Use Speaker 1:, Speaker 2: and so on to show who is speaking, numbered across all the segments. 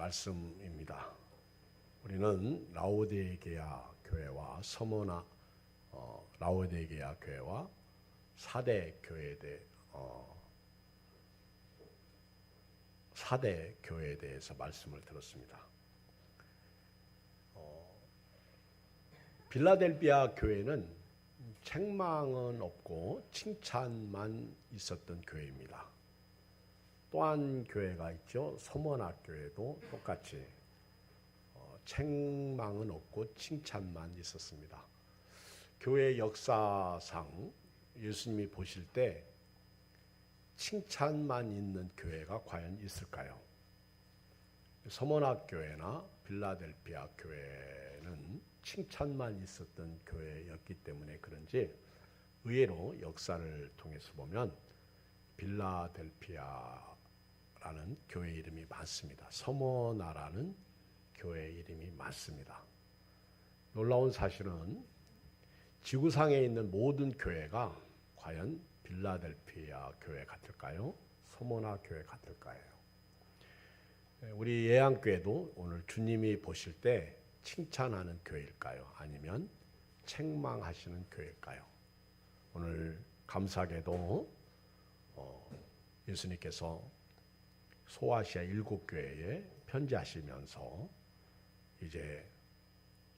Speaker 1: 말씀입니다. 우리는 라오디게아 교회와 라오디게아 교회와 사대 교회에 대해서 말씀을 들었습니다. 빌라델비아 교회는 책망은 없고 칭찬만 있었던 교회입니다. 또 한 교회가 있죠. 서머나 교회도 똑같이 책망은 없고 칭찬만 있었습니다. 교회 역사상 예수님이 보실 때 칭찬만 있는 교회가 과연 있을까요? 서머나 교회나 빌라델비아 교회는 칭찬만 있었던 교회였기 때문에 그런지 의외로 역사를 통해서 보면 빌라델비아라는 교회 이름이 많습니다. 서머나라는 교회 이름이 많습니다. 놀라운 사실은 지구상에 있는 모든 교회가 과연 빌라델비아 교회 같을까요? 서머나 교회 같을까요? 우리 예양교회도 오늘 주님이 보실 때 칭찬하는 교회일까요? 아니면 책망하시는 교회일까요? 오늘 감사하게도 예수님께서 소아시아 7교회에 편지하시면서 이제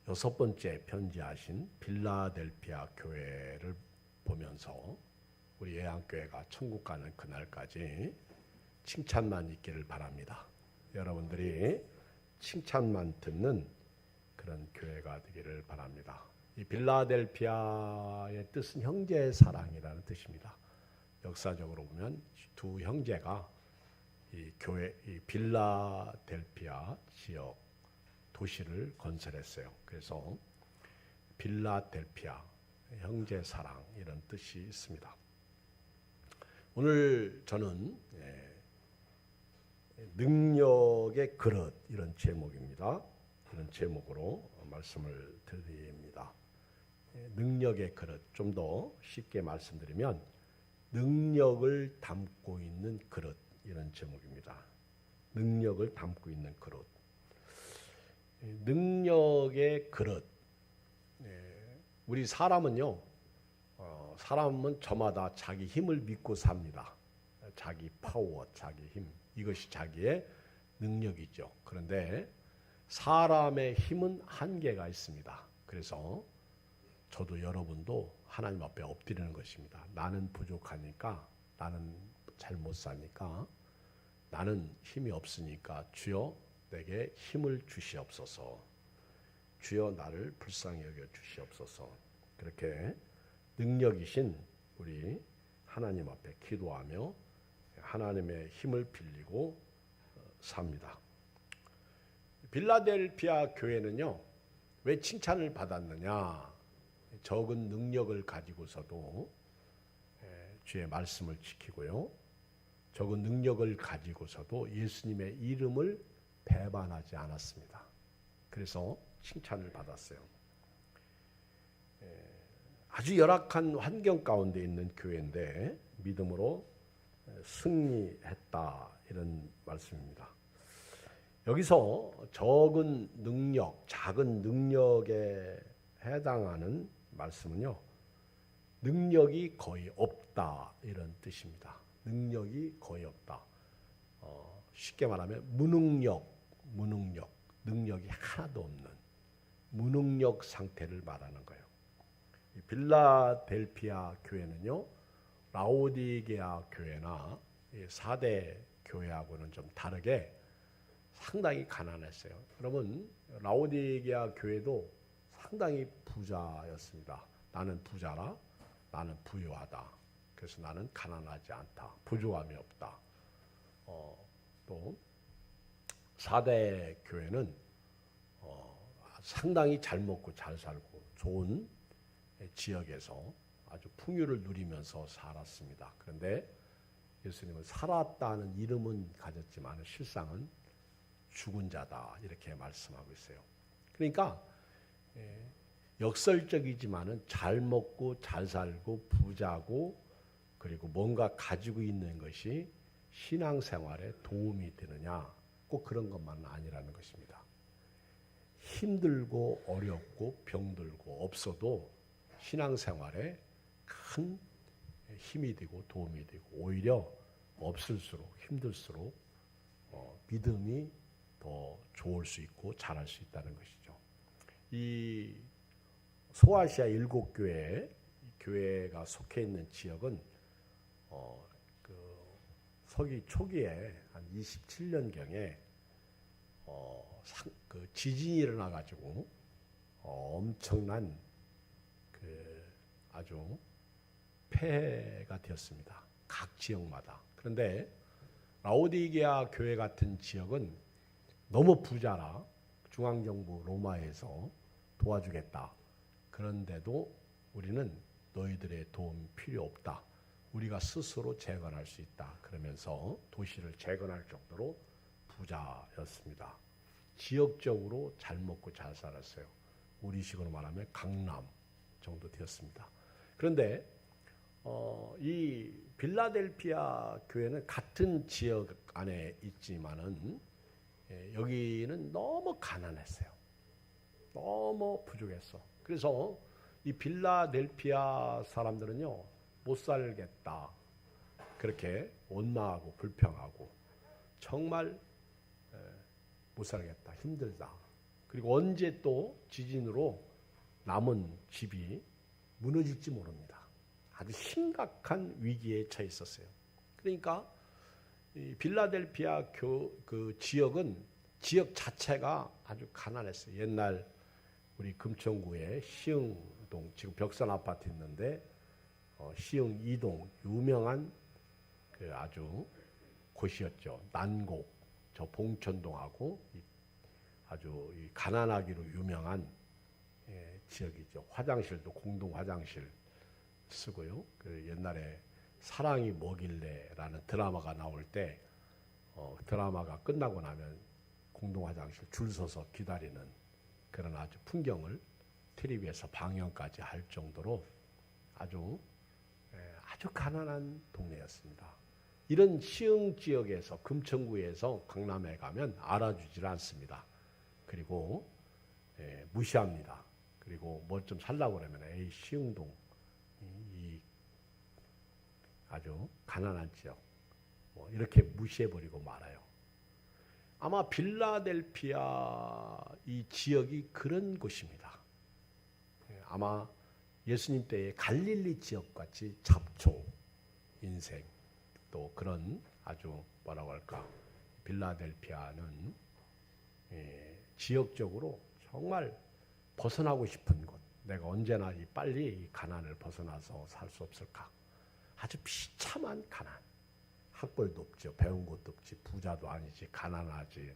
Speaker 1: 6번째 편지하신 빌라델비아 교회를 보면서 우리 예양교회가 천국 가는 그날까지 칭찬만 있기를 바랍니다. 여러분들이 칭찬만 듣는 그런 교회가 되기를 바랍니다. 이 빌라델비아의 뜻은 형제의 사랑이라는 뜻입니다. 역사적으로 보면 두 형제가 이 빌라델비아 지역 도시를 건설했어요. 그래서 빌라델비아 형제 사랑 이런 뜻이 있습니다. 오늘 저는 능력의 그릇 이런 제목입니다. 이런 제목으로 말씀을 드립니다. 능력의 그릇, 좀 더 쉽게 말씀드리면 능력을 담고 있는 그릇 이런 제목입니다. 능력을 담고 있는 그릇. 능력의 그릇. 우리 사람은 저마다 자기 힘을 믿고 삽니다. 자기 파워, 자기 힘. 이것이 자기의 능력이죠. 그런데 사람의 힘은 한계가 있습니다. 그래서 저도 여러분도 하나님 앞에 엎드리는 것입니다. 나는 부족하니까, 나는 잘 못 사니까, 나는 힘이 없으니까 주여 내게 힘을 주시옵소서. 주여 나를 불쌍히 여겨 주시옵소서. 그렇게 능력이신 우리 하나님 앞에 기도하며 하나님의 힘을 빌리고 삽니다. 빌라델비아 교회는요, 왜 칭찬을 받았느냐? 적은 능력을 가지고서도 주의 말씀을 지키고요, 적은 능력을 가지고서도 예수님의 이름을 배반하지 않았습니다. 그래서 칭찬을 받았어요. 아주 열악한 환경 가운데 있는 교회인데 믿음으로 승리했다 이런 말씀입니다. 여기서 적은 능력, 작은 능력에 해당하는 말씀은요, 능력이 거의 없다 이런 뜻입니다. 능력이 거의 없다. 쉽게 말하면 무능력, 능력이 하나도 없는 무능력 상태를 말하는 거예요. 빌라델비아 교회는요, 라오디게아 교회나 4대 교회하고는 좀 다르게 상당히 가난했어요. 여러분, 라오디게아 교회도 상당히 부자였습니다. 나는 부자라, 나는 부유하다. 그래서 나는 가난하지 않다. 부족함이 없다. 또 4대 교회는 상당히 잘 먹고 잘 살고 좋은 지역에서 아주 풍요를 누리면서 살았습니다. 그런데 예수님은 살았다는 이름은 가졌지만 실상은 죽은 자다 이렇게 말씀하고 있어요. 그러니까 역설적이지만은 잘 먹고 잘 살고 부자고 그리고 뭔가 가지고 있는 것이 신앙생활에 도움이 되느냐, 꼭 그런 것만은 아니라는 것입니다. 힘들고 어렵고 병들고 없어도 신앙생활에 큰 힘이 되고 도움이 되고 오히려 없을수록 힘들수록 믿음이 더 좋을 수 있고 잘할 수 있다는 것이죠. 이 소아시아 7교회가 속해 있는 지역은 서기 초기에 한 27년경에 지진이 일어나가지고 엄청난 아주 폐해가 되었습니다. 각 지역마다. 그런데 라오디게아 교회 같은 지역은 너무 부자라 중앙정부 로마에서 도와주겠다. 그런데도 우리는 너희들의 도움 필요 없다. 우리가 스스로 재건할 수 있다. 그러면서 도시를 재건할 정도로 부자였습니다. 지역적으로 잘 먹고 잘 살았어요. 우리식으로 말하면 강남 정도 되었습니다. 그런데 이 빌라델피아 교회는 같은 지역 안에 있지만은 여기는 너무 가난했어요. 너무 부족했어. 그래서 이 빌라델피아 사람들은요, 못 살겠다. 그렇게 원망하고 불평하고 정말 못 살겠다. 힘들다. 그리고 언제 또 지진으로 남은 집이 무너질지 모릅니다. 아주 심각한 위기에 처해 있었어요. 그러니까 이 빌라델피아 그 지역은 지역 자체가 아주 가난했어요. 옛날 우리 금천구에 시흥동, 지금 벽산 아파트 있는데 시흥 2동 유명한 아주 곳이었죠. 난곡, 저 봉천동하고 아주 가난하기로 유명한 지역이죠. 화장실도 공동 화장실 쓰고요. 옛날에 사랑이 뭐길래라는 드라마가 나올 때 드라마가 끝나고 나면 공동 화장실 줄 서서 기다리는 그런 아주 풍경을 텔레비에서 방영까지 할 정도로 아주 가난한 동네였습니다. 이런 시흥 지역에서 금천구에서 강남에 가면 알아주질 않습니다. 그리고 무시합니다. 그리고 뭘 좀 살라고 그러면 시흥동 이 아주 가난한 지역 이렇게 무시해버리고 말아요. 아마 빌라델피아 이 지역이 그런 곳입니다. 아마 예수님 때의 갈릴리 지역같이 잡초, 인생 또 그런 아주 뭐라고 할까 빌라델피아는 지역적으로 정말 벗어나고 싶은 곳. 내가 언제나 빨리 이 가난을 벗어나서 살 수 없을까. 아주 비참한 가난. 학벌도 없죠. 배운 것도 없지. 부자도 아니지. 가난하지.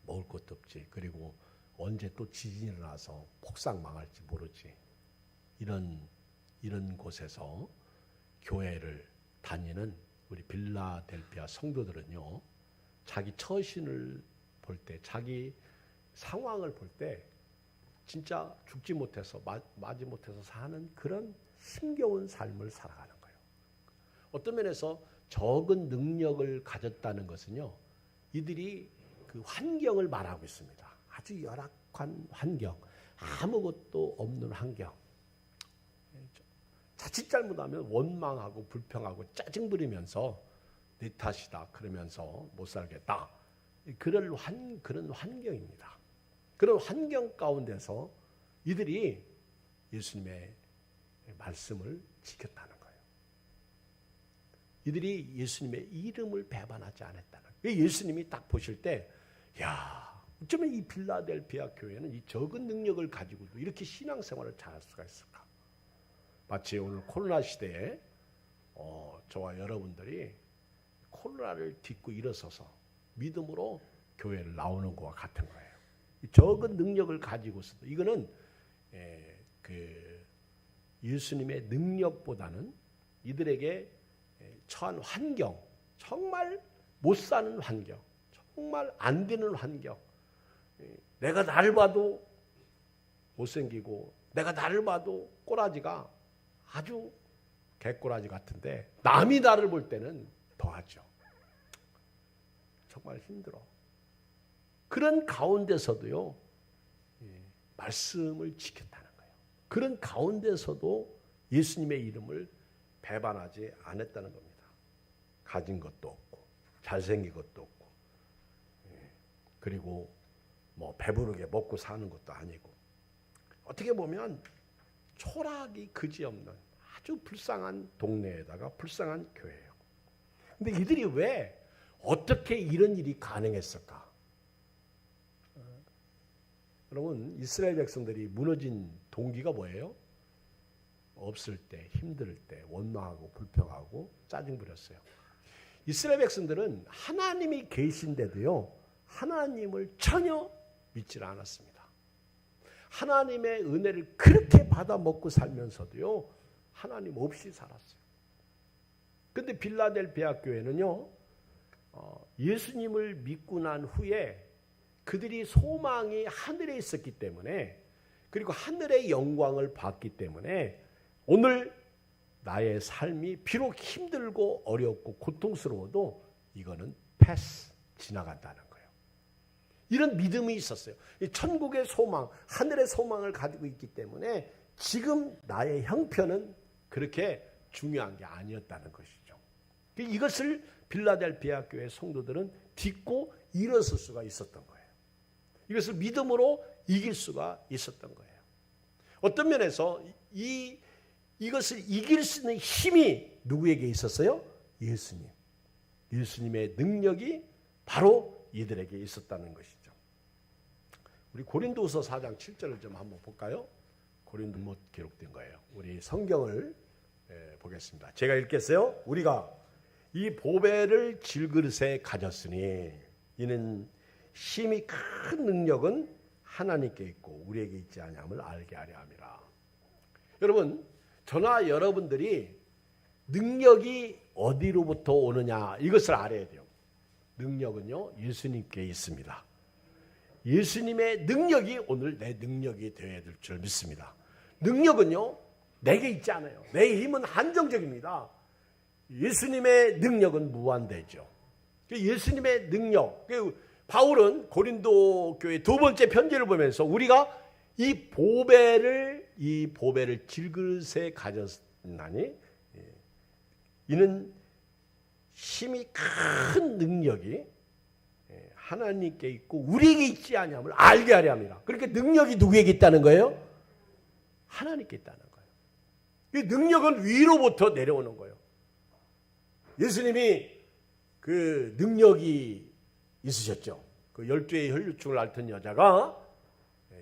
Speaker 1: 먹을 것도 없지. 그리고 언제 또 지진이 일어나서 폭삭 망할지 모르지. 이런 곳에서 교회를 다니는 우리 빌라델피아 성도들은요, 자기 처신을 볼 때, 자기 상황을 볼 때 진짜 죽지 못해서 마지 못해서 사는 그런 힘겨운 삶을 살아가는 거예요. 어떤 면에서 적은 능력을 가졌다는 것은요, 이들이 그 환경을 말하고 있습니다. 아주 열악한 환경, 아무것도 없는 환경. 자칫 잘못하면 원망하고 불평하고 짜증 부리면서 내 탓이다 그러면서 못 살겠다. 그런 환경입니다. 그런 환경 가운데서 이들이 예수님의 말씀을 지켰다는 거예요. 이들이 예수님의 이름을 배반하지 않았다는 거예요. 예수님이 딱 보실 때, 야, 어쩌면 이 빌라델피아 교회는 이 적은 능력을 가지고도 이렇게 신앙생활을 잘할 수가 있을까? 마치 오늘 코로나 시대에 저와 여러분들이 코로나를 딛고 일어서서 믿음으로 교회를 나오는 것과 같은 거예요. 적은 능력을 가지고서도 이거는 예수님의 능력보다는 이들에게 처한 환경, 정말 못 사는 환경, 정말 안 되는 환경, 내가 나를 봐도 못생기고 내가 나를 봐도 꼬라지가 아주 개꼬라지 같은데 남이 나를 볼 때는 더하죠. 정말 힘들어. 그런 가운데서도요, 말씀을 지켰다는 거예요. 그런 가운데서도 예수님의 이름을 배반하지 않았다는 겁니다. 가진 것도 없고 잘생긴 것도 없고 그리고 뭐 배부르게 먹고 사는 것도 아니고 어떻게 보면 초락이 그지없는 아주 불쌍한 동네에다가 불쌍한 교회예요. 근데 이들이 왜 어떻게 이런 일이 가능했을까? 여러분, 이스라엘 백성들이 무너진 동기가 뭐예요? 없을 때, 힘들 때, 원망하고 불평하고 짜증 부렸어요. 이스라엘 백성들은 하나님이 계신데도요, 하나님을 전혀 믿지 않았습니다. 하나님의 은혜를 그렇게 받아 먹고 살면서도요, 하나님 없이 살았어요. 그런데 빌라델비아 교회는요, 예수님을 믿고 난 후에 그들이 소망이 하늘에 있었기 때문에, 그리고 하늘의 영광을 받기 때문에 오늘 나의 삶이 비록 힘들고 어렵고 고통스러워도 이거는 패스, 지나간다는 거예요. 이런 믿음이 있었어요. 천국의 소망, 하늘의 소망을 가지고 있기 때문에 지금 나의 형편은 그렇게 중요한 게 아니었다는 것이죠. 이것을 빌라델비아 교회 성도들은 딛고 일어설 수가 있었던 거예요. 이것을 믿음으로 이길 수가 있었던 거예요. 어떤 면에서 이것을 이길 수 있는 힘이 누구에게 있었어요? 예수님. 예수님의 능력이 바로 이들에게 있었다는 것이죠. 우리 고린도후서 4장 7절을 좀 한번 볼까요? 고린도 못 기록된 거예요. 우리 성경을 보겠습니다. 제가 읽겠어요. 우리가 이 보배를 질그릇에 가졌으니 이는 심히 큰 능력은 하나님께 있고 우리에게 있지 아니함을 알게 하려 함이라. 여러분, 저나 여러분들이 능력이 어디로부터 오느냐 이것을 알아야 돼요. 능력은요, 예수님께 있습니다. 예수님의 능력이 오늘 내 능력이 되어야 될 줄 믿습니다. 능력은요, 내게 있지 않아요. 내 힘은 한정적입니다. 예수님의 능력은 무한대죠. 예수님의 능력, 바울은 고린도 교회 두 번째 편지를 보면서 우리가 이 보배를 질그릇에 가졌나니 이는 심히 큰 능력이 하나님께 있고 우리에게 있지 아니함을 알게 하려 함이라. 그러니까 능력이 누구에게 있다는 거예요? 하나님께 있다는 거예요. 이 능력은 위로부터 내려오는 거예요. 예수님이 그 능력이 있으셨죠. 그 12의 혈류증을 앓던 여자가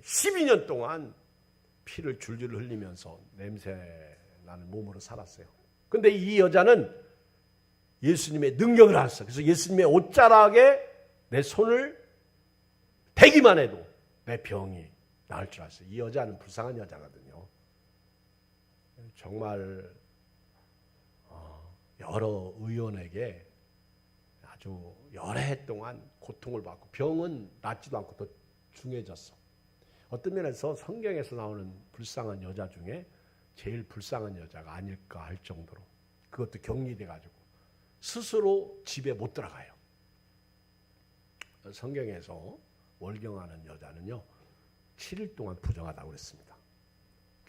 Speaker 1: 12년 동안 피를 줄줄 흘리면서 냄새 나는 몸으로 살았어요. 그런데 이 여자는 예수님의 능력을 알았어요. 그래서 예수님의 옷자락에 내 손을 대기만 해도 내 병이 나을 줄 알았어요. 이 여자는 불쌍한 여자거든요. 정말 여러 의원에게 아주 여러 해 동안 고통을 받고 병은 낫지도 않고 더 중해졌어. 어떤 면에서 성경에서 나오는 불쌍한 여자 중에 제일 불쌍한 여자가 아닐까 할 정도로 그것도 격리돼 가지고 스스로 집에 못 들어가요. 성경에서 월경하는 여자는요 7일 동안 부정하다고 그랬습니다.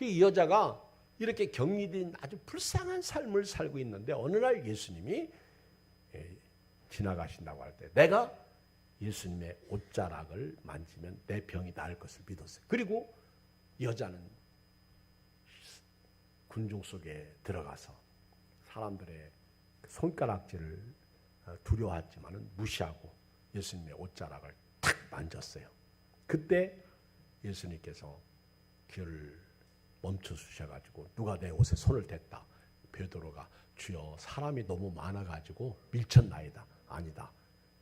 Speaker 1: 이 여자가 이렇게 격리된 아주 불쌍한 삶을 살고 있는데 어느 날 예수님이 지나가신다고 할 때 내가 예수님의 옷자락을 만지면 내 병이 나을 것을 믿었어요. 그리고 여자는 군중 속에 들어가서 사람들의 손가락질을 두려워하지만은 무시하고 예수님의 옷자락을 탁 만졌어요. 그때 예수님께서 귀를 멈춰 주셔가지고 누가 내 옷에 손을 댔다. 베드로가 주여 사람이 너무 많아가지고 밀쳤나이다. 아니다.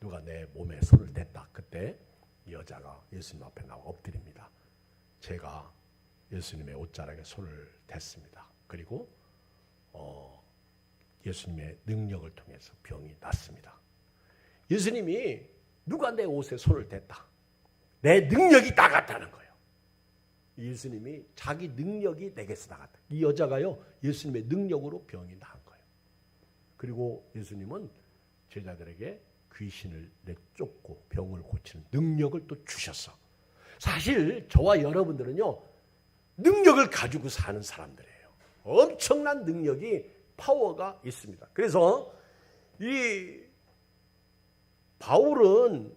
Speaker 1: 누가 내 몸에 손을 댔다. 그때 이 여자가 예수님 앞에 나와 엎드립니다. 제가 예수님의 옷자락에 손을 댔습니다. 그리고 예수님의 능력을 통해서 병이 낫습니다. 예수님이 누가 내 옷에 손을 댔다. 내 능력이 나갔다는 거예요. 예수님이 자기 능력이 내게서 나갔다. 이 여자가요 예수님의 능력으로 병이 나은 거예요. 그리고 예수님은 제자들에게 귀신을 내쫓고 병을 고치는 능력을 또 주셨어. 사실 저와 여러분들은요, 능력을 가지고 사는 사람들이에요. 엄청난 능력이, 파워가 있습니다. 그래서 이 바울은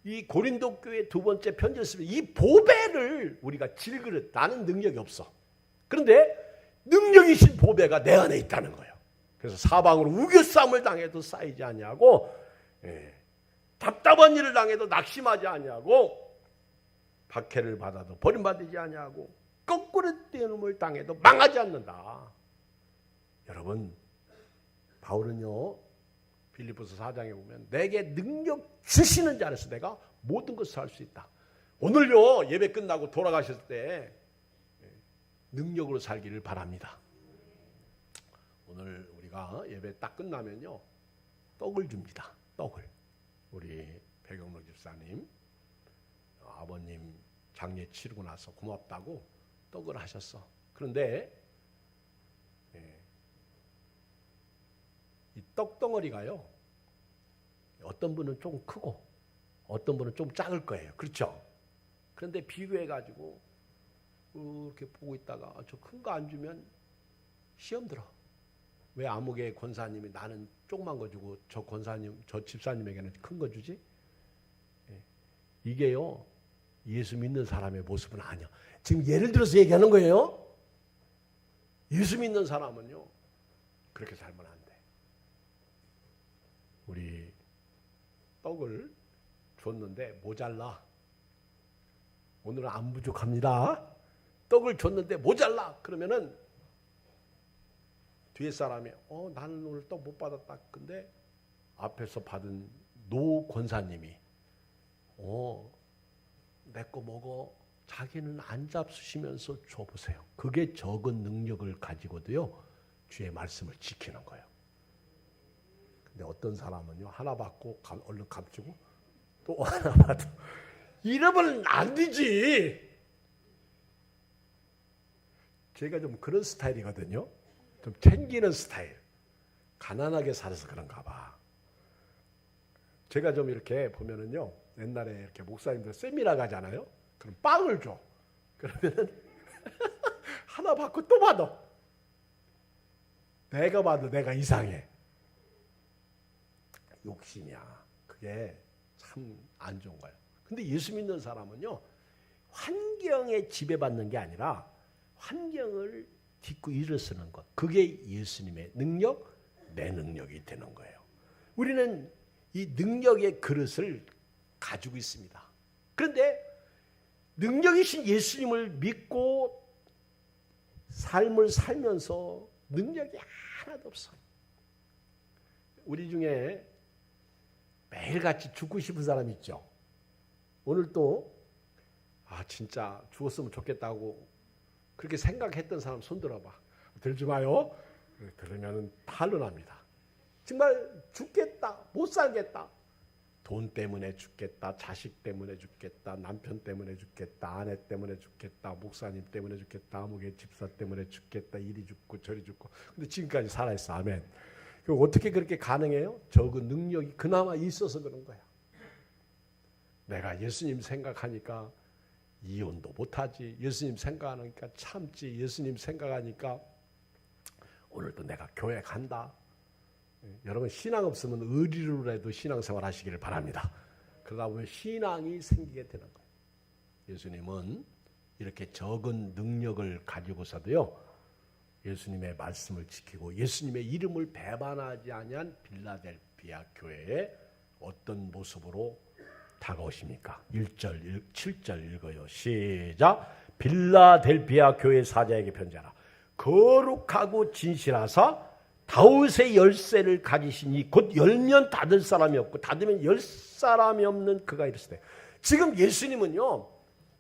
Speaker 1: 이 고린도 교회 두 번째 편지를 쓰면 이 보배를 우리가 질그릇, 나는 능력이 없어. 그런데 능력이신 보배가 내 안에 있다는 거예요. 그래서 사방으로 우겨싸움을 당해도 쌓이지 아니하고, 답답한 일을 당해도 낙심하지 아니하고, 박해를 받아도 버림받지 아니하고, 거꾸로 뛰어넘을 당해도 망하지 않는다. 여러분, 바울은요, 빌립보서 4장에 보면 내게 능력 주시는 자 안에서 내가 모든 것을 할 수 있다. 오늘요, 예배 끝나고 돌아가셨을 때 능력으로 살기를 바랍니다. 오늘 우리가 예배 딱 끝나면요, 떡을 줍니다. 떡을. 우리 백영록 집사님, 아버님 장례 치르고 나서 고맙다고 떡을 하셨어. 그런데 이 떡덩어리가요, 어떤 분은 좀 크고 어떤 분은 좀 작을 거예요. 그렇죠? 그런데 비교해가지고 이렇게 보고 있다가 저 큰 거 안 주면 시험 들어. 왜 아무개 권사님이 나는 조그만 거 주고 저 권사님, 저 집사님에게는 큰 거 주지? 이게요, 예수 믿는 사람의 모습은 아니야. 지금 예를 들어서 얘기하는 거예요. 예수 믿는 사람은요, 그렇게 살면 안 돼. 우리 떡을 줬는데 모자라. 오늘은 안 부족합니다. 떡을 줬는데 모자라. 그러면은 뒤에 사람이 나는 오늘 떡 못 받았다. 근데 앞에서 받은 노 권사님이 내 거 먹어. 자기는 안 잡수시면서 줘보세요. 그게 적은 능력을 가지고도요, 주의 말씀을 지키는 거예요. 근데 어떤 사람은요, 하나 받고 얼른 감추고 또 하나 받고, 이러면 안 되지. 제가 좀 그런 스타일이거든요. 좀 챙기는 스타일. 가난하게 살아서 그런가 봐. 제가 좀 이렇게 보면은요, 옛날에 이렇게 목사님들 세미나 가잖아요. 그럼 빵을 줘. 그러면은 하나 받고 또 받아. 내가 봐도 내가 이상해. 욕심이야. 그게 참 안 좋은 거예요. 근데 예수 믿는 사람은요, 환경에 지배받는 게 아니라 환경을 딛고 일어서는 것. 그게 예수님의 능력, 내 능력이 되는 거예요. 우리는 이 능력의 그릇을 가지고 있습니다. 그런데 능력이신 예수님을 믿고 삶을 살면서 능력이 하나도 없어. 우리 중에 매일같이 죽고 싶은 사람 있죠. 오늘 또 진짜 죽었으면 좋겠다고 그렇게 생각했던 사람 손 들어봐. 들지 마요. 들으면 탄론합니다. 정말 죽겠다, 못 살겠다. 돈 때문에 죽겠다, 자식 때문에 죽겠다, 남편 때문에 죽겠다, 아내 때문에 죽겠다, 목사님 때문에 죽겠다, 아무개 집사 때문에 죽겠다, 이리 죽고 저리 죽고. 근데 지금까지 살아있어. 아멘. 그럼 어떻게 그렇게 가능해요? 적은 능력이 그나마 있어서 그런 거야. 내가 예수님 생각하니까 이혼도 못하지. 예수님 생각하니까 참지. 예수님 생각하니까 오늘도 내가 교회 간다. 여러분, 신앙 없으면 의리로라도 신앙생활 하시기를 바랍니다. 그러다 보면 신앙이 생기게 되는 거예요. 예수님은 이렇게 적은 능력을 가지고서도요, 예수님의 말씀을 지키고 예수님의 이름을 배반하지 아니한 빌라델피아 교회에 어떤 모습으로 다가오십니까? 1절, 7절 읽어요. 시작. 빌라델피아 교회 사자에게 편지하라. 거룩하고 진실하사 다윗의 열쇠를 가지시니 곧 열면 닫을 사람이 없고 닫으면 열 사람이 없는 그가 이르시되. 지금 예수님은요,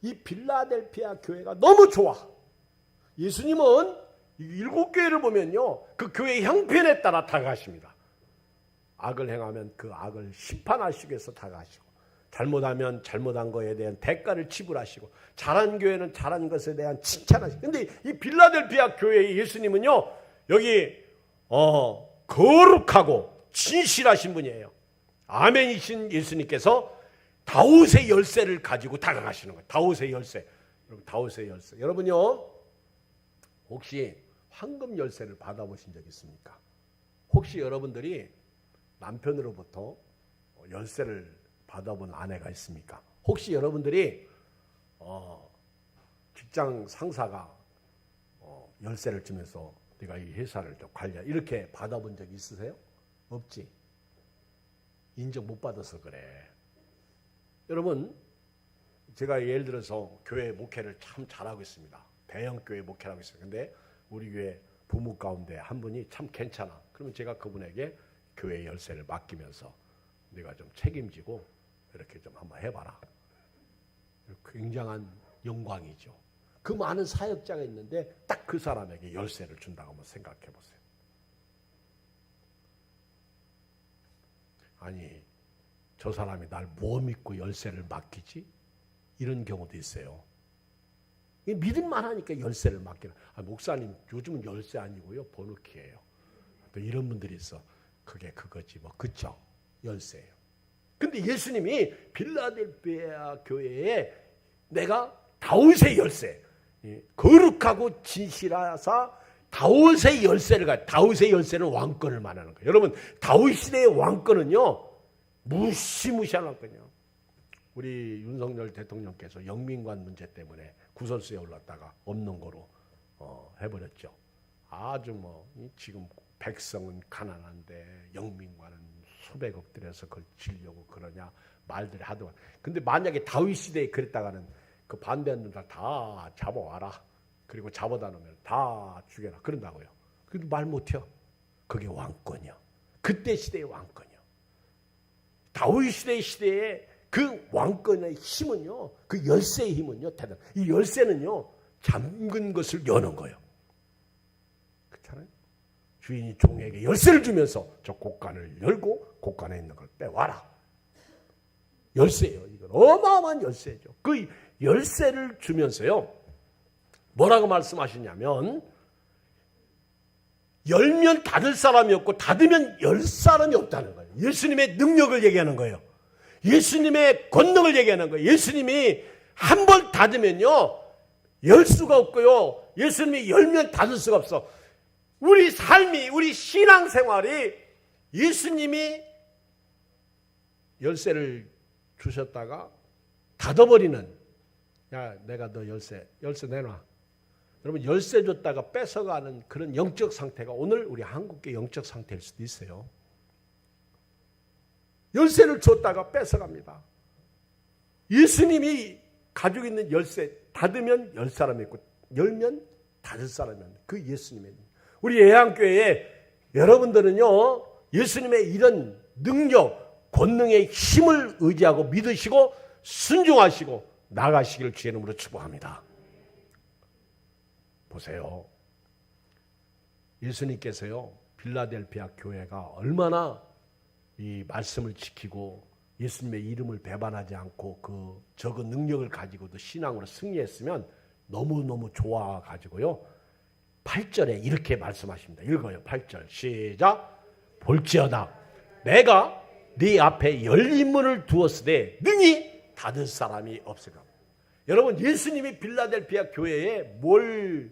Speaker 1: 이 빌라델피아 교회가 너무 좋아. 예수님은 7교회를 보면요, 그 교회의 형편에 따라 다가가십니다. 악을 행하면 그 악을 심판하시기 위해서 다가가시고, 잘못하면 잘못한 거에 대한 대가를 지불하시고, 잘한 교회는 잘한 것에 대한 칭찬하시고. 근데 이 빌라델피아 교회의 예수님은요, 여기 거룩하고 진실하신 분이에요. 아멘이신 예수님께서 다윗의 열쇠를 가지고 다가가시는 거예요. 다윗의 열쇠. 여러분, 다윗의 열쇠. 여러분요, 혹시 황금 열쇠를 받아보신 적 있습니까? 혹시 여러분들이 남편으로부터 열쇠를 받아본 아내가 있습니까? 혹시 여러분들이 직장 상사가 열쇠를 주면서 네가 이 회사를 좀 관리해 이렇게 받아본 적 있으세요? 없지. 인정 못 받아서 그래. 여러분, 제가 예를 들어서 교회 목회를 참 잘하고 있습니다. 대형 교회 목회를 하고 있어요. 근데 우리 교회 부모 가운데 한 분이 참 괜찮아. 그러면 제가 그분에게 교회 열쇠를 맡기면서 네가 좀 책임지고 이렇게 좀 한번 해봐라. 굉장한 영광이죠. 그 많은 사역자가 있는데 딱 그 사람에게 열쇠를 준다고 한번 생각해 보세요. 아니, 저 사람이 날 뭐 믿고 열쇠를 맡기지? 이런 경우도 있어요. 믿음만 하니까 열쇠를 맡기는. 목사님, 요즘은 열쇠 아니고요, 번호키예요. 또 이런 분들이 있어. 그게 그거지 뭐. 그쵸? 열쇠예요. 근데 예수님이 빌라델피아 교회에 내가 다윗의 열쇠, 거룩하고 진실하사 다윗의 열쇠를 가지고, 다윗의 열쇠는 왕권을 말하는 거예요. 여러분, 다윗 시대의 왕권은요, 무시무시한 왕권이요. 우리 윤석열 대통령께서 영민관 문제 때문에 구설수에 올랐다가 없는 거로 해버렸죠. 아주 뭐 지금 백성은 가난한데 영민관은 수백억 들여서 그걸 지려고 그러냐 말들이 하더만. 근데 만약에 다윗 시대에 그랬다가는 그 반대하는 자 다 잡아와라. 그리고 잡아다 놓으면 다 죽여라. 그런다고요. 그래도 말 못해요. 그게 왕권이요. 그때 시대의 왕권이요. 다윗 시대에 그 왕권의 힘은요, 그 열쇠의 힘은요, 대단. 이 열쇠는요, 잠근 것을 여는 거예요. 그렇잖아요. 주인이 종에게 열쇠를 주면서 저 곳간을 열고 곳간에 있는 걸 빼와라. 열쇠예요. 이건 어마어마한 열쇠죠. 그 열쇠를 주면서요, 뭐라고 말씀하시냐면, 열면 닫을 사람이 없고 닫으면 열 사람이 없다는 거예요. 예수님의 능력을 얘기하는 거예요. 예수님의 권능을 얘기하는 거예요. 예수님이 한 번 닫으면요, 열 수가 없고요. 예수님이 열면 닫을 수가 없어. 우리 삶이, 우리 신앙생활이 예수님이 열쇠를 주셨다가 닫아버리는, 야, 내가 너 열쇠 내놔. 여러분, 열쇠 줬다가 뺏어가는 그런 영적 상태가 오늘 우리 한국의 영적 상태일 수도 있어요. 열쇠를 줬다가 뺏어갑니다. 예수님이 가지고 있는 열쇠, 닫으면 열 사람이 있고 열면 닫을 사람이 있는 그 예수님의, 우리 예양교회에 여러분들은요, 예수님의 이런 능력, 권능의 힘을 의지하고 믿으시고 순종하시고 나가시기를 주의 이름으로 축복합니다. 보세요. 예수님께서요, 빌라델피아 교회가 얼마나 이 말씀을 지키고 예수님의 이름을 배반하지 않고 그 적은 능력을 가지고도 신앙으로 승리했으면 너무너무 좋아가지고요, 8절에 이렇게 말씀하십니다. 읽어요. 8절 시작. 볼지어다 내가 네 앞에 열린 문을 두었으되 능히 닫을 사람이 없으리라. 여러분, 예수님이 빌라델피아 교회에 뭘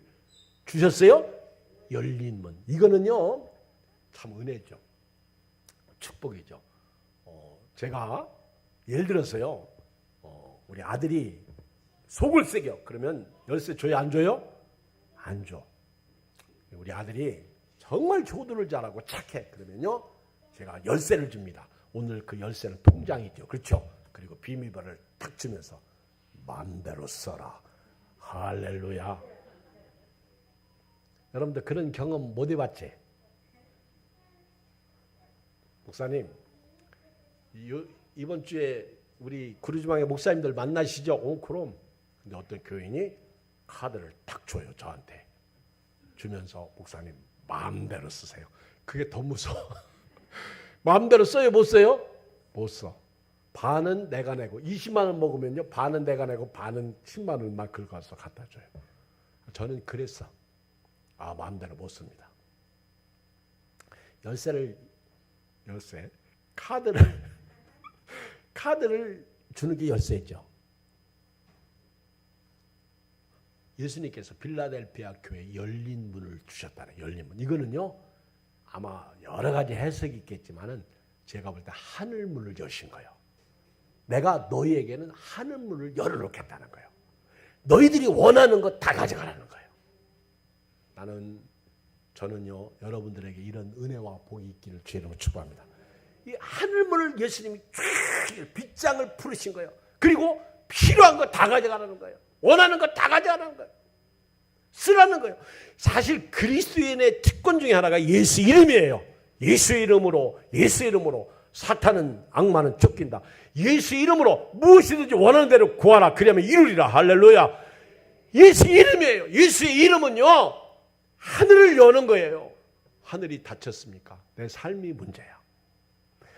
Speaker 1: 주셨어요? 열린 문. 이거는요, 참 은혜죠. 축복이죠. 제가 예를 들어서요, 우리 아들이 속을 새겨. 그러면 열쇠 줘요, 안 줘요? 안 줘. 우리 아들이 정말 효도를 잘하고 착해. 그러면요, 제가 열쇠를 줍니다. 오늘 그 열쇠는 통장이죠. 그렇죠? 그리고 비밀번호를 탁 주면서 마음대로 써라. 할렐루야. 여러분들 그런 경험 못 해봤지? 목사님, 이번 주에 우리 구루지방의 목사님들 만나시죠? 그럼. 근데 어떤 교인이 카드를 탁 줘요, 저한테. 주면서 목사님 마음대로 쓰세요. 그게 더 무서워. 마음대로 써요, 못 써요? 못 써. 반은 내가 내고, 20만 원 먹으면요, 반은 내가 내고 반은 10만 원만 긁어서 갖다 줘요. 저는 그랬어. 마음대로 못 씁니다. 열쇠 카드를 카드를 주는 게 열쇠죠. 예수님께서 빌라델피아 교회에 열린 문을 주셨다는 열린 문. 이거는요 아마 여러 가지 해석이 있겠지만은 제가 볼 때 하늘 문을 여신 거예요. 내가 너희에게는 하늘 문을 열어놓겠다는 거예요. 너희들이 원하는 것 다 가져가라는 거예요. 저는요 여러분들에게 이런 은혜와 복이 있기를 주의 이름으로 축복합니다. 이 하늘 문을 예수님이 쫙 빗장을 풀으신 거예요. 그리고 필요한 거 다 가져가라는 거예요. 원하는 거 다 가져가라는 거예요. 쓰라는 거예요. 사실 그리스도인의 특권 중에 하나가 예수 이름이에요. 예수의 이름으로 사탄은 악마는 쫓긴다. 예수 이름으로 무엇이든지 원하는 대로 구하라. 그러면 이루리라. 할렐루야. 예수 이름이에요. 예수의 이름은요 하늘을 여는 거예요. 하늘이 닫혔습니까? 내 삶이 문제야.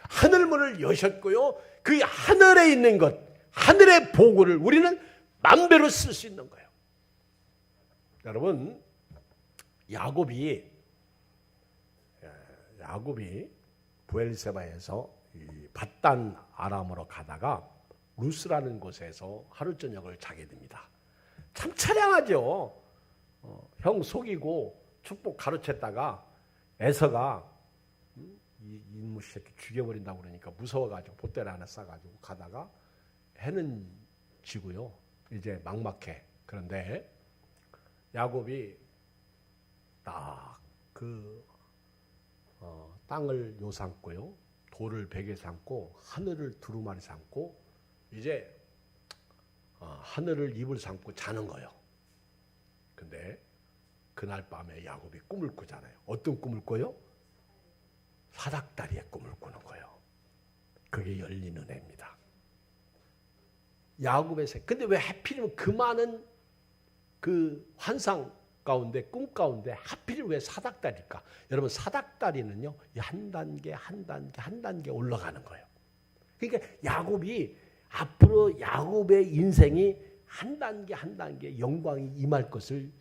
Speaker 1: 하늘문을 여셨고요. 그 하늘에 있는 것, 하늘의 보고를 우리는 맘대로 쓸 수 있는 거예요. 여러분, 야곱이 부엘세바에서 밧단 아람으로 가다가 루스라는 곳에서 하루 저녁을 자게 됩니다. 참 처량하죠. 형 속이고 축복 가르쳤다가 에서가 이 인무 새끼 죽여버린다고 그러니까 무서워가지고 보따리 하나 싸가지고 가다가 해는 지고요. 이제 막막해. 그런데 야곱이 딱 땅을 요 삼고요. 돌을 베개 삼고 하늘을 두루마리 삼고 이제 하늘을 입을 삼고 자는 거예요. 근데 그날 밤에 야곱이 꿈을 꾸잖아요. 어떤 꿈을 꿔요? 사닥다리의 꿈을 꾸는 거예요. 그게 열린 은혜입니다. 야곱의 새. 근데 왜 하필이면 그 많은 그 환상 가운데 꿈 가운데 하필 왜 사닥다리일까? 여러분 사닥다리는요 한 단계 올라가는 거예요. 그러니까 야곱이 앞으로 야곱의 인생이 한 단계 영광이 임할 것을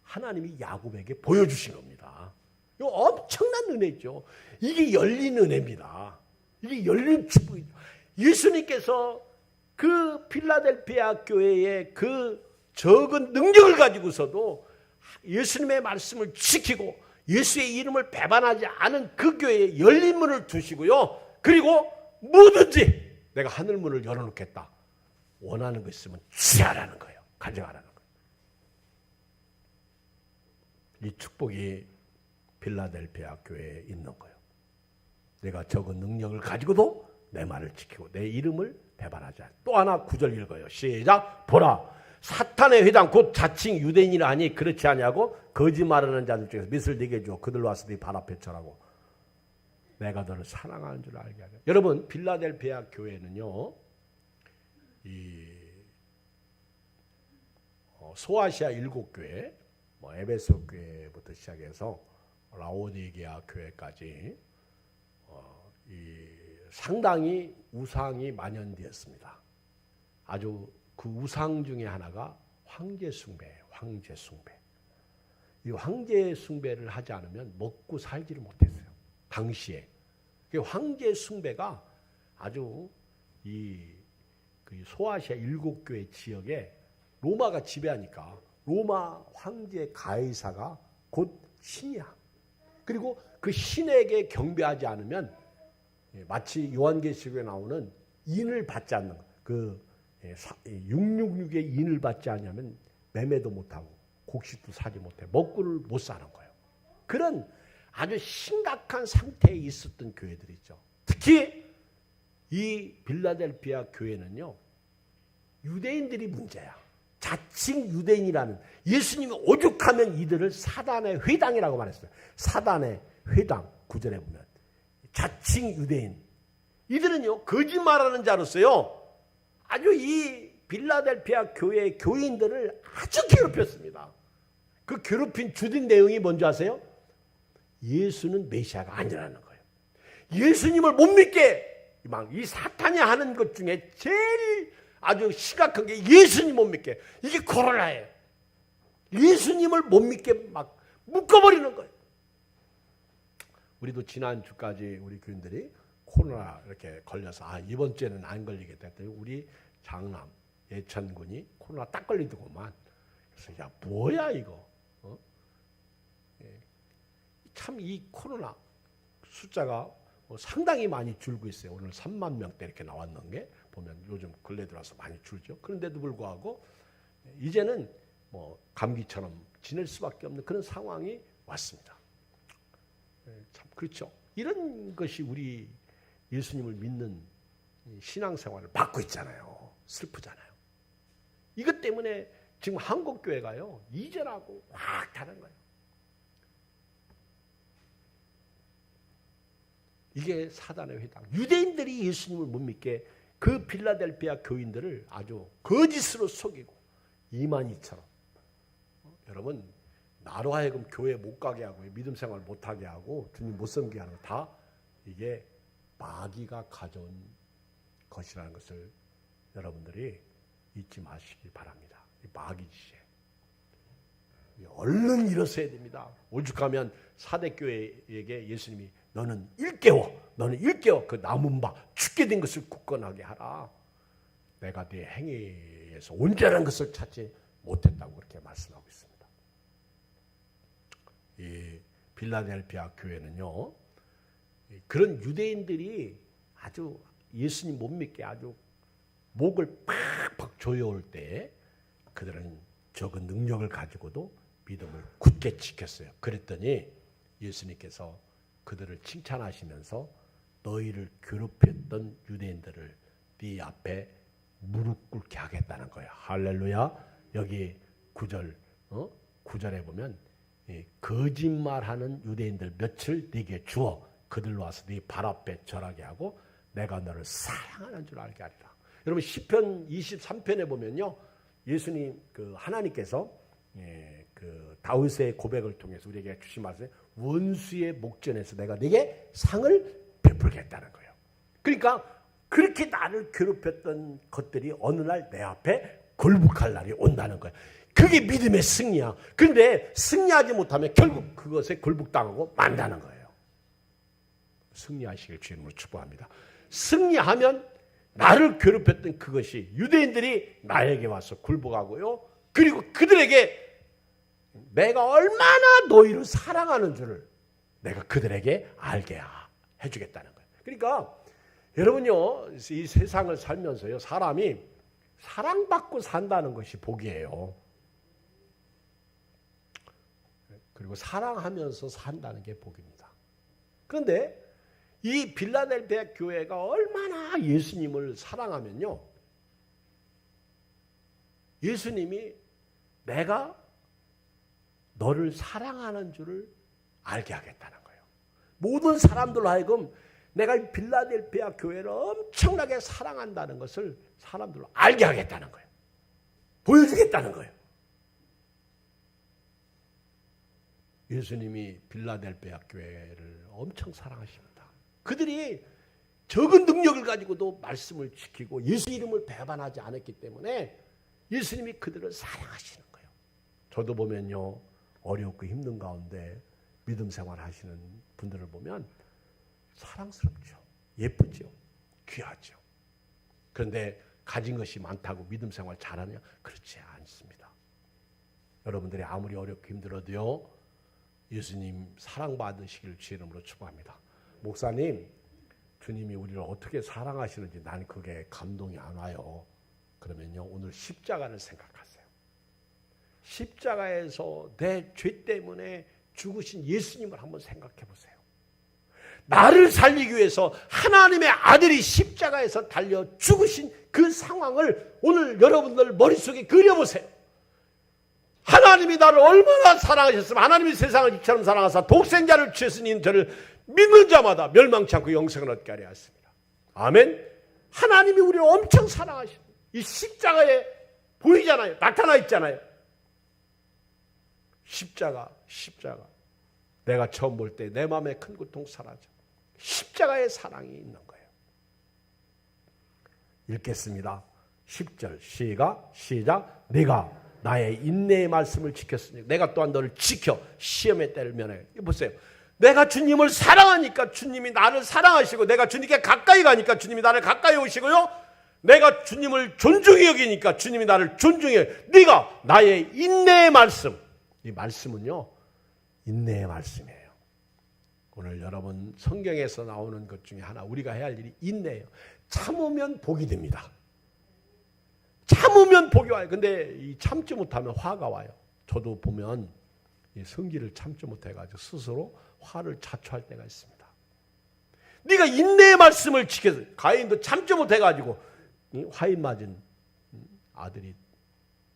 Speaker 1: 하나님이 야곱에게 보여주신 겁니다. 이거 엄청난 은혜죠. 이게 열린 은혜입니다. 이게 열린 축복이죠. 예수님께서 그 필라델피아 교회의 그 적은 능력을 가지고서도 예수님의 말씀을 지키고 예수의 이름을 배반하지 않은 그 교회에 열린 문을 두시고요. 그리고 뭐든지 내가 하늘문을 열어놓겠다. 원하는 거 있으면 취하라는 거예요. 가져가라는 거예요. 이 축복이 필라델피아 교회에 있는 거예요. 내가 적은 능력을 가지고도 내 말을 지키고 내 이름을 배반하지 않아. 또 하나 9절 읽어요. 시작. 보라. 사탄의 회당 곧 자칭 유대인이라 하니 그렇지 아니하고 거짓말하는 자들 중에서 밑을 네게 주어 그들로 와서 네 발 앞에 절하고 내가 너를 사랑하는 줄 알게 하려. 여러분 필라델피아 교회는요. 소아시아 7교회 에베소 교회부터 시작해서 라오디게아 교회까지 상당히 우상이 만연되었습니다. 아주 그 우상 중에 하나가 황제 숭배예요. 황제 숭배. 이 황제 숭배를 하지 않으면 먹고 살지를 못했어요. 당시에. 황제 숭배가 아주 그 소아시아 7교회 지역에 로마가 지배하니까 로마 황제 가이사가 곧 신이야. 그리고 그 신에게 경배하지 않으면 마치 요한계시록에 나오는 인을 받지 않는 그 666의 인을 받지 않으면 매매도 못하고 곡식도 사지 못해 먹고를 못 사는 거예요. 그런 아주 심각한 상태에 있었던 교회들이 있죠. 특히 이 빌라델피아 교회는요. 유대인들이 문제야. 자칭 유대인이라는 예수님이 오죽하면 이들을 사단의 회당이라고 말했어요. 사단의 회당 9절에 보면 자칭 유대인. 이들은요. 거짓말하는 자로서요. 아주 이 빌라델피아 교회의 교인들을 아주 괴롭혔습니다. 그 괴롭힌 주된 내용이 뭔지 아세요? 예수는 메시아가 아니라는 거예요. 예수님을 못 믿게 막 이 사탄이 하는 것 중에 제일 아주 심각한 게 예수님 못 믿게. 이게 코로나예요. 예수님을 못 믿게 막 묶어버리는 거예요. 우리도 지난주까지 우리 교인들이 코로나 이렇게 걸려서 이번 주에는 안 걸리겠다 했더니 우리 장남 예천군이 코로나 딱 걸리더구만. 그래서 야 뭐야 이거. 참 이 코로나 숫자가 상당히 많이 줄고 있어요. 오늘 3만 명대 이렇게 나왔는 게 보면 요즘 근래 들어서 많이 줄죠. 그런데도 불구하고 이제는 뭐 감기처럼 지낼 수밖에 없는 그런 상황이 왔습니다. 참 그렇죠. 이런 것이 우리 예수님을 믿는 신앙생활을 막고 있잖아요. 슬프잖아요. 이것 때문에 지금 한국교회가요 이전하고 확 다른 거예요. 이게 사단의 회당. 유대인들이 예수님을 못 믿게 그 빌라델피아 교인들을 아주 거짓으로 속이고 이만희처럼 여러분 나로 하여금 교회 못 가게 하고 믿음 생활 못 하게 하고 주님 못 섬기게 하는 거 다 이게 마귀가 가져온 것이라는 것을 여러분들이 잊지 마시기 바랍니다. 이 마귀 짓이에요. 얼른 일어서야 됩니다. 오죽하면 사대교회에게 예수님이 너는 일깨워 그 남은 바 죽게 된 것을 굳건하게 하라. 내가 네 행위에서 온전한 것을 찾지 못했다고 그렇게 말씀하고 있습니다. 이 빌라델피아 교회는요 그런 유대인들이 아주 예수님 못 믿게 아주 목을 팍팍 조여올 때 그들은 적은 능력을 가지고도 믿음을 굳게 지켰어요. 그랬더니 예수님께서 그들을 칭찬하시면서 너희를 괴롭혔던 유대인들을 네 앞에 무릎 꿇게 하겠다는 거예요. 할렐루야. 여기 9절에 보면 거짓말하는 유대인들 몇을 네게 주어 그들로 와서 네 발 앞에 절하게 하고 내가 너를 사랑하는 줄 알게 하리라. 여러분 시편 23편에 보면요. 예수님 하나님께서 그 다윗의 고백을 통해서 우리에게 주신 말씀에 원수의 목전에서 내가 네게 상을 베풀겠다는 거예요. 그러니까 그렇게 나를 괴롭혔던 것들이 어느 날 내 앞에 굴복할 날이 온다는 거예요. 그게 믿음의 승리야. 그런데 승리하지 못하면 결국 그것에 굴복당하고 만다는 거예요. 승리하시길 주님으로 축복합니다. 승리하면 나를 괴롭혔던 그것이 유대인들이 나에게 와서 굴복하고요. 그리고 그들에게 내가 얼마나 너희를 사랑하는 줄을 내가 그들에게 알게 해주겠다는 거예요. 그러니까 여러분요 이 세상을 살면서요 사람이 사랑받고 산다는 것이 복이에요. 그리고 사랑하면서 산다는 게 복입니다. 그런데 이 빌라델피아 교회가 얼마나 예수님을 사랑하면요 예수님이 내가 너를 사랑하는 줄을 알게 하겠다는 거예요. 모든 사람들로 하여금 내가 이 빌라델피아 교회를 엄청나게 사랑한다는 것을 사람들로 알게 하겠다는 거예요. 보여주겠다는 거예요. 예수님이 빌라델피아 교회를 엄청 사랑하십니다. 그들이 적은 능력을 가지고도 말씀을 지키고 예수 이름을 배반하지 않았기 때문에 예수님이 그들을 사랑하시는 거예요. 저도 보면요 어렵고 힘든 가운데 믿음 생활 하시는 분들을 보면 사랑스럽죠. 예쁘죠. 귀하죠. 그런데 가진 것이 많다고 믿음 생활 잘하냐? 그렇지 않습니다. 여러분들이 아무리 어렵고 힘들어도요 예수님 사랑받으시길 주의 이름으로 축복합니다. 목사님 주님이 우리를 어떻게 사랑하시는지 나는 그게 감동이 안 와요. 그러면요 오늘 십자가를 생각하세요. 십자가에서 내 죄 때문에 죽으신 예수님을 한번 생각해 보세요. 나를 살리기 위해서 하나님의 아들이 십자가에서 달려 죽으신 그 상황을 오늘 여러분들 머릿속에 그려보세요. 하나님이 나를 얼마나 사랑하셨으면 하나님이 세상을 이처럼 사랑하사 독생자를 주셨으니 저를 믿는 자마다 멸망치 않고 영생을 얻게 하려 하였습니다. 아멘. 하나님이 우리를 엄청 사랑하십니다. 이 십자가에 보이잖아요. 나타나 있잖아요. 십자가. 내가 처음 볼 때 내 마음의 큰 고통 사라져. 십자가의 사랑이 있는 거예요. 읽겠습니다. 10절 시작. 내가 나의 인내의 말씀을 지켰으니 내가 또한 너를 지켜 시험의 때를 면해. 보세요. 내가 주님을 사랑하니까 주님이 나를 사랑하시고, 내가 주님께 가까이 가니까 주님이 나를 가까이 오시고요, 내가 주님을 존중히 여기니까 주님이 나를 존중해. 네가 나의 인내의 말씀. 이 말씀은요, 인내의 말씀이에요. 오늘 여러분 성경에서 나오는 것 중에 하나, 우리가 해야 할 일이 인내예요. 참으면 복이 됩니다. 참으면 복이 와요. 근데 이 참지 못하면 화가 와요. 저도 보면 이 성질을 참지 못해가지고 스스로 화를 자초할 때가 있습니다. 네가 인내의 말씀을 지켜서, 가인도 참지 못해가지고 화인 맞은 아들이,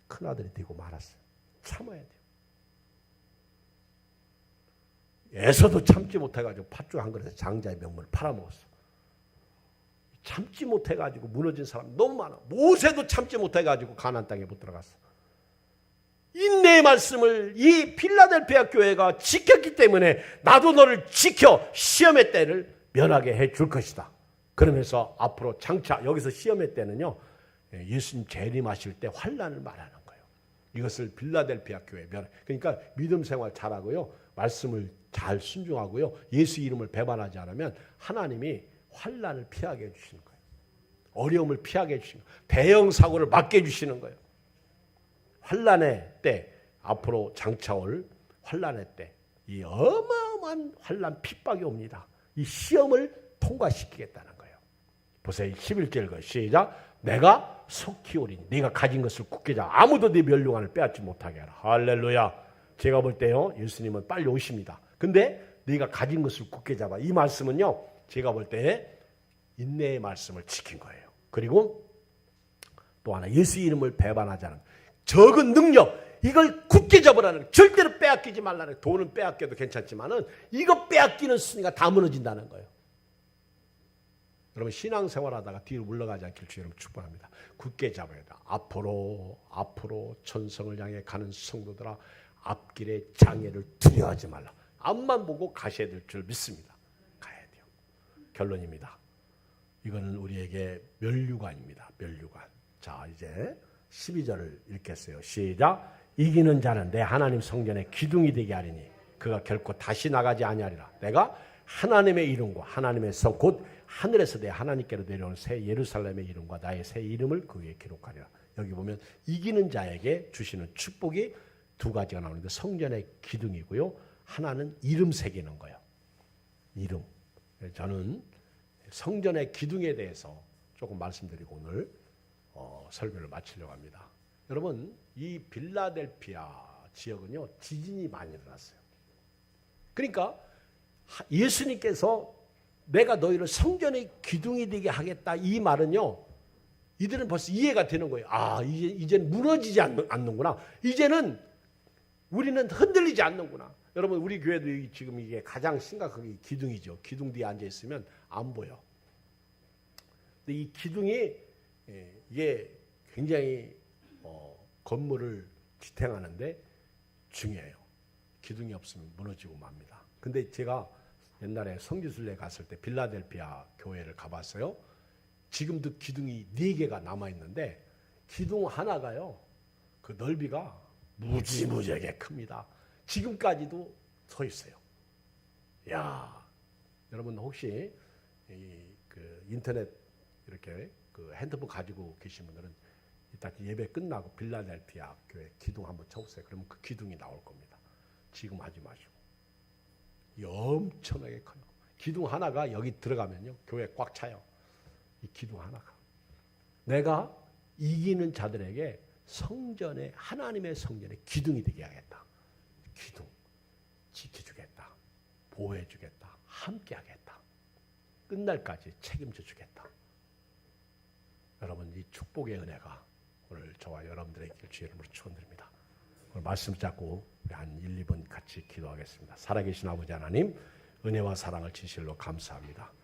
Speaker 1: 큰 아들이 되고 말았어요. 참아야 돼요. 에서도 참지 못해가지고 팥죽 한 그릇에 장자의 명분을 팔아먹었어. 참지 못해가지고 무너진 사람 너무 많아. 모세도 참지 못해가지고 가나안 땅에 못 들어갔어. 인내의 말씀을 이 필라델피아 교회가 지켰기 때문에 나도 너를 지켜 시험의 때를 면하게 해줄 것이다. 그러면서 앞으로 장차, 여기서 시험의 때는요, 예수님 재림하실 때 환난을 말하는 거예요. 이것을 필라델피아 교회 면, 그러니까 믿음 생활 잘하고요, 말씀을 잘 순종하고요, 예수 이름을 배반하지 않으면 하나님이 환난을 피하게 해주시는 거예요. 어려움을 피하게 해주시는 거예요. 대형 사고를 막게 해주시는 거예요. 환난의 때, 앞으로 장차올 환난의 때, 이 어마어마한 환난 핍박이 옵니다. 이 시험을 통과시키겠다는 거예요. 보세요. 11절 시작. 내가 속히 오리니 네가 가진 것을 굳게 잡아 아무도 네 멸류관을 빼앗지 못하게 하라. 할렐루야. 제가 볼 때요, 예수님은 빨리 오십니다. 근데 네가 가진 것을 굳게 잡아. 이 말씀은요, 제가 볼 때 인내의 말씀을 지킨 거예요. 그리고 또 하나, 예수 이름을 배반하지 않은 적은 능력, 이걸 굳게 잡으라는, 절대로 빼앗기지 말라는. 돈은 빼앗겨도 괜찮지만은 이거 빼앗기는 순위가 다 무너진다는 거예요. 여러분 신앙생활하다가 뒤로 물러가지 않길 주 여러분 축복합니다. 굳게 잡아야 돼. 앞으로 천성을 향해 가는 성도들아, 앞길에 장애를 두려워하지 말라. 앞만 보고 가셔야 될 줄 믿습니다. 가야 돼요. 결론입니다. 이거는 우리에게 멸류관입니다. 멸류관. 자, 이제 12절을 읽겠어요. 시작. 이기는 자는 내 하나님 성전의 기둥이 되게 하리니 그가 결코 다시 나가지 아니하리라. 내가 하나님의 이름과 하나님의 성 곧 하늘에서 내 하나님께로 내려오는 새 예루살렘의 이름과 나의 새 이름을 그 위에 기록하리라. 여기 보면 이기는 자에게 주시는 축복이 두 가지가 나오는데, 성전의 기둥이고요, 하나는 이름 새기는 거예요. 이름. 저는 성전의 기둥에 대해서 조금 말씀드리고 오늘 설교를 마치려고 합니다. 여러분, 이 빌라델피아 지역은요, 지진이 많이 일어났어요. 그러니까 예수님께서 내가 너희를 성전의 기둥이 되게 하겠다, 이 말은요, 이들은 벌써 이해가 되는 거예요. 아, 이제는 무너지지 않는구나. 이제는 우리는 흔들리지 않는구나. 여러분, 우리 교회도 지금 이게 가장 심각하게 기둥이죠. 기둥 뒤에 앉아 있으면 안 보여. 근데 이 기둥이 이게 굉장히 건물을 지탱하는데 중요해요. 기둥이 없으면 무너지고 맙니다. 근데 제가 옛날에 성지순례 갔을 때 빌라델피아 교회를 가봤어요. 지금도 기둥이 4개가 남아있는데 기둥 하나가요, 그 넓이가 무지무지하게 큽니다. 지금까지도 서 있어요. 야, 여러분 혹시 그 인터넷 이렇게 그 핸드폰 가지고 계신 분들은 이따 예배 끝나고 빌라델피아 교회 기둥 한번 쳐보세요. 그러면 그 기둥이 나올 겁니다. 지금 하지 마시고. 엄청나게 커요. 기둥 하나가 여기 들어가면요, 교회 꽉 차요. 이 기둥 하나가. 내가 이기는 자들에게 성전에, 하나님의 성전에 기둥이 되게 하겠다. 기둥. 지켜주겠다. 보호해주겠다. 함께하겠다. 끝날까지 책임져 주겠다. 여러분, 이 축복의 은혜가 오늘 저와 여러분들에게 주의 이름으로 축원드립니다. 오늘 말씀 잡고 우리 한 1, 2분 같이 기도하겠습니다. 살아계신 아버지 하나님, 은혜와 사랑을 진실로 감사합니다.